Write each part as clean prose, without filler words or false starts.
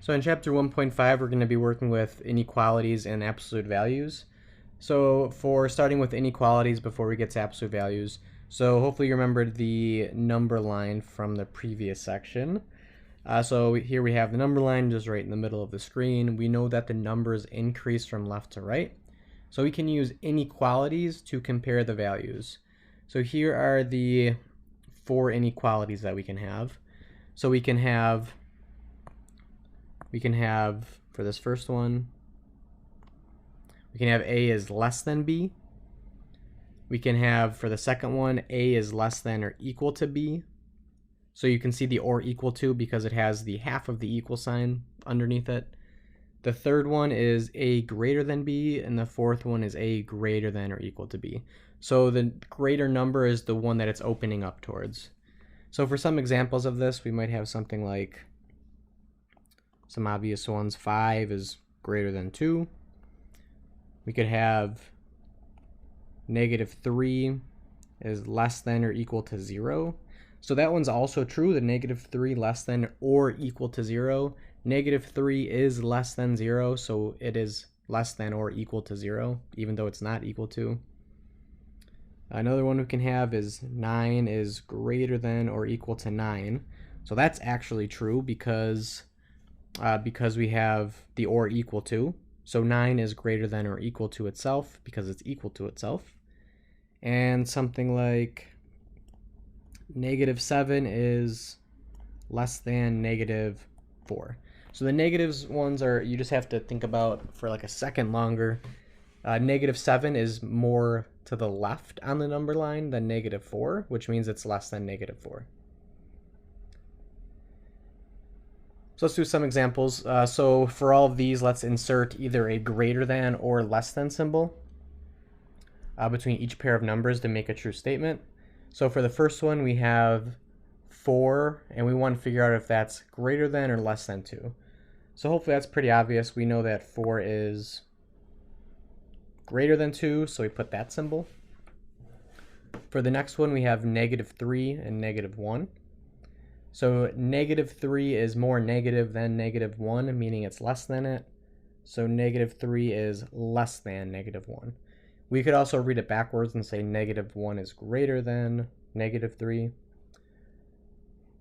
So in chapter 1.5, we're going to be working with inequalities and absolute values. So for starting with inequalities before we get to absolute values, so hopefully you remembered the number line from the previous section. So here we have the number line just right in the middle of the screen. We know that the numbers increase from left to right. So we can use inequalities to compare the values. So here are the 4 inequalities that we can have. So we can have for this first one, we can have A is less than B. We can have for the second one, A is less than or equal to B. So you can see the or equal to because it has the half of the equal sign underneath it. The third one is A greater than B, and the fourth one is A greater than or equal to B. So the greater number is the one that it's opening up towards. So for some examples of this, we might have something like some obvious ones. 5 is greater than 2. We could have -3 is less than or equal to 0. So that one's also true, the -3 less than or equal to 0. -3 is less than 0, so it is less than or equal to 0, even though it's not equal to. Another one we can have is 9 is greater than or equal to 9. So that's actually true because we have the or equal to. So 9 is greater than or equal to itself because it's equal to itself. And something like -7 is less than -4. So the negatives ones are, you just have to think about for like a second longer. -7 is more to the left on the number line than -4, which means it's less than -4. So let's do some examples. So for all of these, let's insert either a greater than or less than symbol between each pair of numbers to make a true statement. So for the first one, we have 4, and we want to figure out if that's greater than or less than 2. So hopefully that's pretty obvious. We know that 4 is greater than 2, so we put that symbol. For the next one, we have -3 and -1. So -3 is more negative than -1, meaning it's less than it. So -3 is less than -1. We could also read it backwards and say -1 is greater than -3.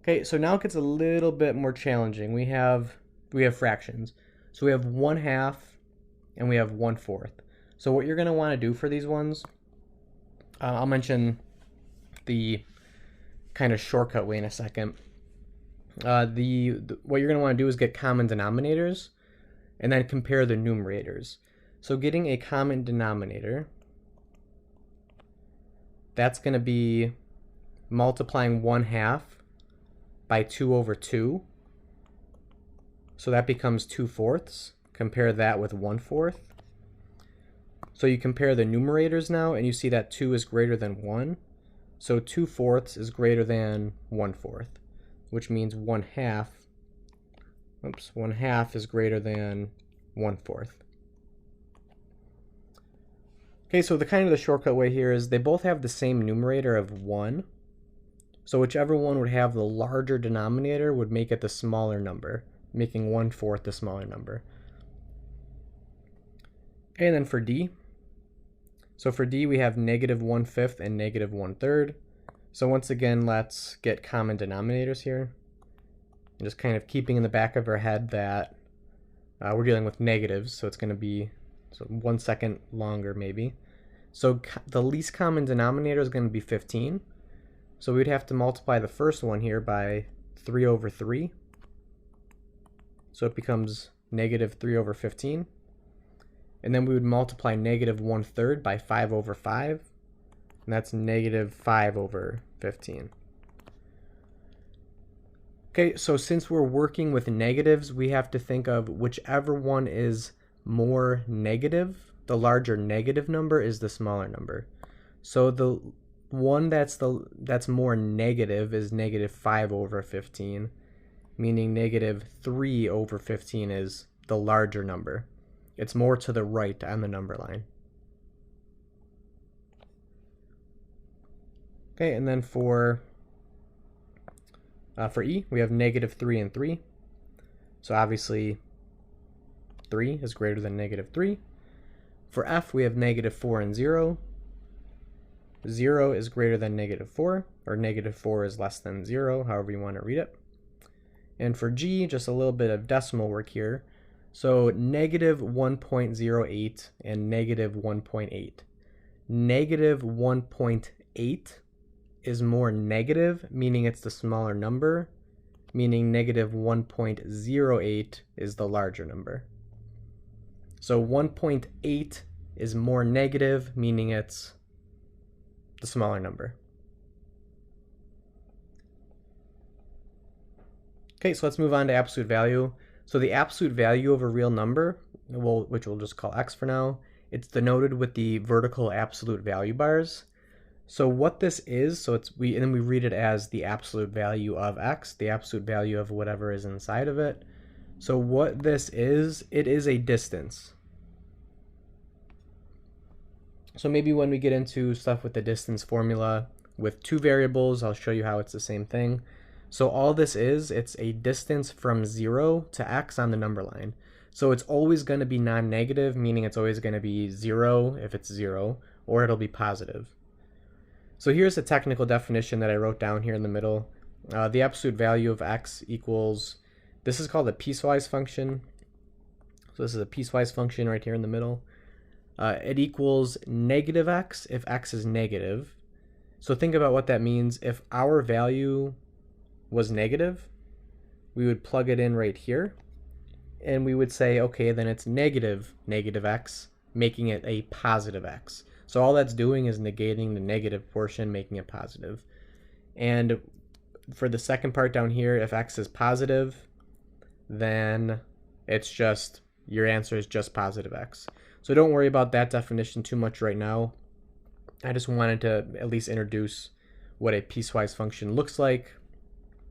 Okay, so now it gets a little bit more challenging. We have fractions. So we have 1/2 and we have 1/4. So what you're going to want to do for these ones, I'll mention the kind of shortcut way in a second. What you're going to want to do is get common denominators and then compare the numerators. So getting a common denominator, that's going to be multiplying 1/2 by 2/2. So that becomes 2/4. Compare that with 1/4. So you compare the numerators now, and you see that 2 is greater than 1. So 2/4 is greater than 1/4, which means 1/2 is greater than 1/4. Okay, so the shortcut way here is they both have the same numerator of 1. So whichever one would have the larger denominator would make it the smaller number, making 1/4 the smaller number. And then for D, so for D we have -1/5 and -1/3. So once again, let's get common denominators here. And just kind of keeping in the back of our head that we're dealing with negatives, so it's going to be 1 second longer maybe. So the least common denominator is going to be 15. So we'd have to multiply the first one here by 3/3. So it becomes -3/15. And then we would multiply -1/3 by 5/5. And that's -5/15. Okay, so since we're working with negatives, we have to think of whichever one is more negative, the larger negative number is the smaller number. So the one that's more negative is -5/15, meaning -3/15 is the larger number. It's more to the right on the number line. Okay, and then for E, we have -3 and 3. So obviously 3 is greater than -3. For f, we have -4 and 0. 0 is greater than -4, or -4 is less than 0, however you want to read it. And for g, just a little bit of decimal work here. So -1.08 and -1.8. -1.8 is more negative, meaning it's the smaller number, meaning -1.08 is the larger number. So 1.8 is more negative, meaning it's the smaller number. Okay, so let's move on to absolute value. So the absolute value of a real number, which we'll just call x for now, it's denoted with the vertical absolute value bars. So what this is, and then we read it as the absolute value of x, the absolute value of whatever is inside of it. So what this is, it is a distance. So maybe when we get into stuff with the distance formula with two variables, I'll show you how it's the same thing. So all this is, it's a distance from 0 to x on the number line. So it's always going to be non-negative, meaning it's always going to be 0 if it's 0, or it'll be positive. So here's a technical definition that I wrote down here in the middle. The absolute value of x equals, this is called a piecewise function. So this is a piecewise function right here in the middle. It equals -x if x is negative. So think about what that means. If our value was negative, we would plug it in right here, and we would say, okay, then it's negative x, making it a positive x. So all that's doing is negating the negative portion, making it positive. And for the second part down here, if x is positive, then it's just, your answer is just positive x. So don't worry about that definition too much right now. I just wanted to at least introduce what a piecewise function looks like,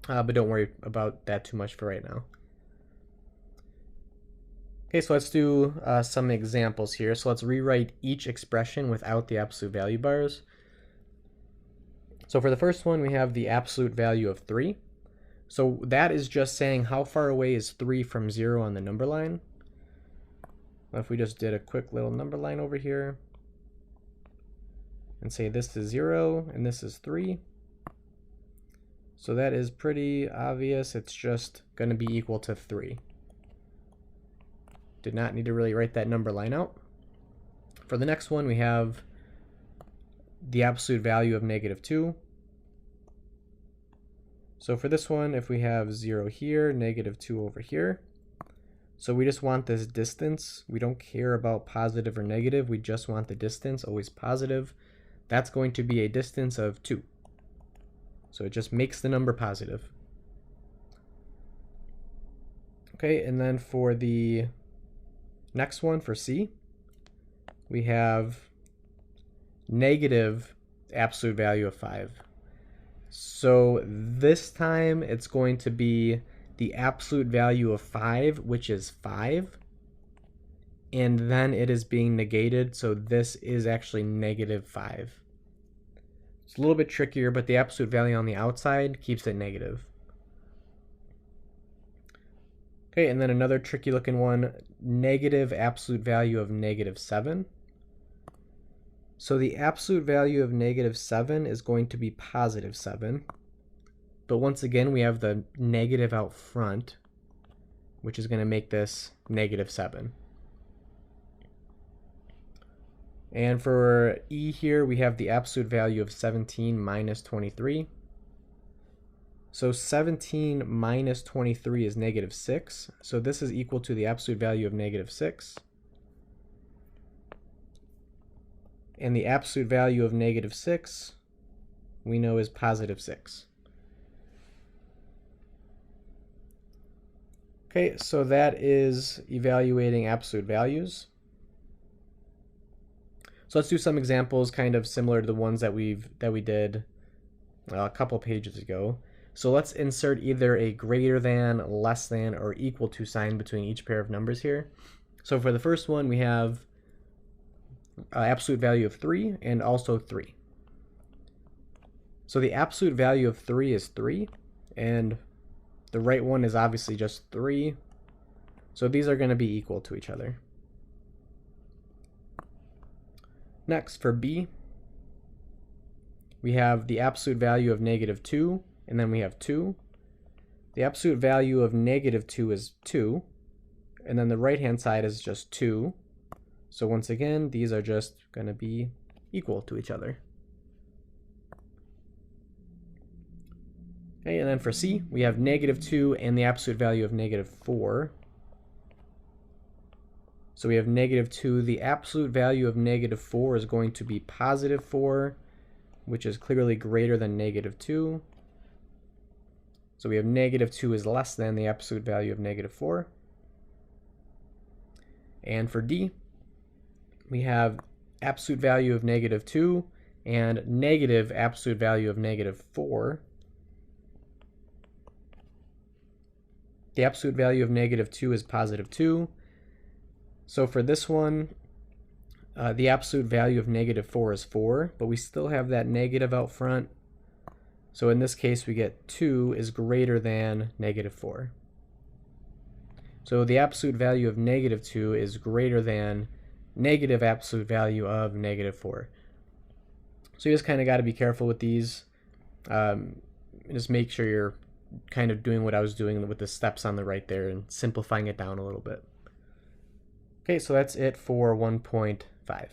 but don't worry about that too much for right now. Okay, so let's do some examples here. So let's rewrite each expression without the absolute value bars. So for the first one, we have the absolute value of 3. So that is just saying how far away is 3 from 0 on the number line. If we just did a quick little number line over here and say this is 0 and this is 3. So that is pretty obvious. It's just going to be equal to 3. Did not need to really write that number line out. For the next one, we have the absolute value of -2. So for this one, if we have 0 here, -2 over here, so we just want this distance. We don't care about positive or negative. We just want the distance, always positive. That's going to be a distance of 2. So it just makes the number positive. Okay, and then for the next one, for C, we have negative absolute value of 5. So this time it's going to be the absolute value of 5, which is 5, and then it is being negated, so this is actually -5. It's a little bit trickier, but the absolute value on the outside keeps it negative. Okay, and then another tricky looking one, negative absolute value of -7. So the absolute value of -7 is going to be +7. But once again, we have the negative out front, which is going to make this -7. And for E here, we have the absolute value of 17 minus 23. So 17 minus 23 is -6. So this is equal to the absolute value of -6. And the absolute value of -6, we know, is +6. Okay, so that is evaluating absolute values. So let's do some examples kind of similar to the ones that we did a couple pages ago. So let's insert either a greater than, less than, or equal to sign between each pair of numbers here. So for the first one, we have absolute value of 3 and also 3. So the absolute value of 3 is 3, and the right one is obviously just 3. So these are going to be equal to each other. Next, for b, we have the absolute value of -2, and then we have 2. The absolute value of -2 is 2, and then the right-hand side is just 2. So once again, these are just going to be equal to each other. Okay, and then for c, we have -2 and the absolute value of -4. So we have -2. The absolute value of -4 is going to be +4, which is clearly greater than -2. So we have -2 is less than the absolute value of -4. And for d, we have absolute value of -2 and negative absolute value of -4. The absolute value of -2 is +2. So for this one, the absolute value of -4 is 4, but we still have that negative out front. So in this case, we get 2 is greater than -4. So the absolute value of -2 is greater than negative absolute value of -4. So you just kind of got to be careful with these. Just make sure you're kind of doing what I was doing with the steps on the right there and simplifying it down a little bit. Okay, so that's it for 1.5.